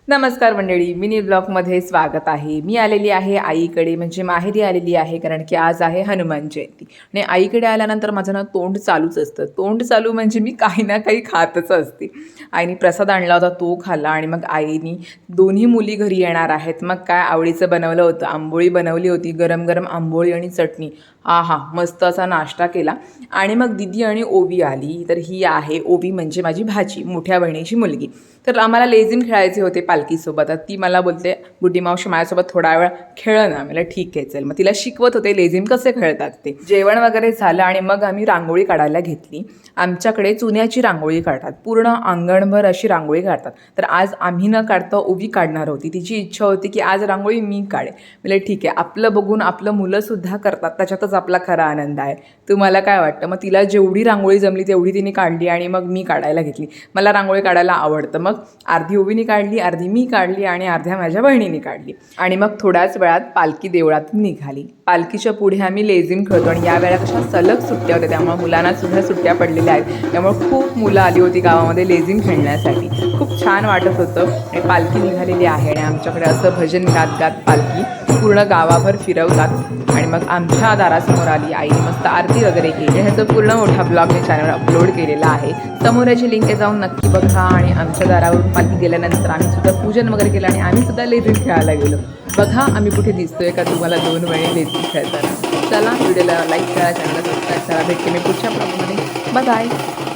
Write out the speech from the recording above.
नमस्कार मंडळी, मिनी ब्लॉगमध्ये स्वागत आहे। मी आलेली आहे आईकडे, म्हणजे माहेरी आलेली आहे, कारण की आज आहे हनुमान जयंती। आणि आईकडे आल्यानंतर माझं ना तोंड चालूच असतं। तोंड चालू म्हणजे मी काही ना काही खातच असते। आईने प्रसाद आणला होता, तो खाल्ला। आणि मग आईनी दोन्ही मुली घरी येणार आहेत, मग काय आवडीचं बनवलं होतं। आंबोळी बनवली होती, गरम गरम आंबोळी आणि चटणी। आहा, मस्त असा नाश्ता केला। आणि मग दीदी आणि ओवी आली। तर ही आहे ओवी, म्हणजे माझी भाची, मोठ्या बहिणीची मुलगी। तर आम्हाला लेझिम खेळायचे होते पालखीसोबत। ती मला बोलते, गुड्डी मावशी माझ्यासोबत थोडा वेळ खेळ ना। मला ठीक आहे चल। मग तिला शिकवत होते लेझिम कसे खेळतात ते। जेवण वगैरे झालं आणि मग आम्ही रांगोळी काढायला घेतली। आमच्याकडे चुन्याची रांगोळी काढतात, पूर्ण अंगणभर अशी रांगोळी काढतात। तर आज आम्ही न काढता ओवी काढणार होती। तिची इच्छा होती की आज रांगोळी मी काढे। म्हणजे ठीक आहे, आपलं बघून आपलं मुलंसुद्धा करतात, त्याच्यातच आपला खरा आनंद आहे। तुम्हाला काय वाटतं? मग तिला जेवढी रांगोळी जमली तेवढी तिने काढली आणि मग मी काढायला घेतली। मला रांगोळी काढायला आवडतं। मग अर्धी ओवीने काढली, अर्धी मी काढली आणि अर्ध्या माझ्या बहिणीने काढली। आणि मग थोड्याच वेळात पालखी देवळातून निघाली। पालखीच्या पुढे आम्ही लेझिम खेळतो आणि या वेळेला कशा सलग सुट्ट्या होत्या, त्यामुळे मुलांना सुद्धा सुट्ट्या पडलेल्या आहेत। त्यामुळे खूप मुलं आली होती गावामध्ये लेझिम खेळण्यासाठी। खूप छान वाटत होतं। आणि पालखी निघालेली आहे आणि आमच्याकडे असं भजन गात गात पालखी पूर्ण गावाभर फिरवतात। आणि मग आमच्या दारासमोर आली। आईने मस्त आरती वगैरे केली। ह्याचं पूर्ण मोठा ब्लॉग मी चॅनलवर अपलोड केलेला आहे, समोर याची लिंक जाऊन नक्की बघा। आणि आमच्या दारावरून पालखी गेल्यानंतर आम्ही सुद्धा पूजन वगैरे केलं आणि आम्ही सुद्धा लेझिम खेळायला गेलो। बघा आम्ही कुठे दिसतोय का तुम्हाला 2 वेळे लेझिम खेळताना। चला, व्हिडिओला लाईक करा, चॅनलला सबस्क्राईब करा। भेटते मी पुढच्या ब्लॉगमध्ये। Bye bye.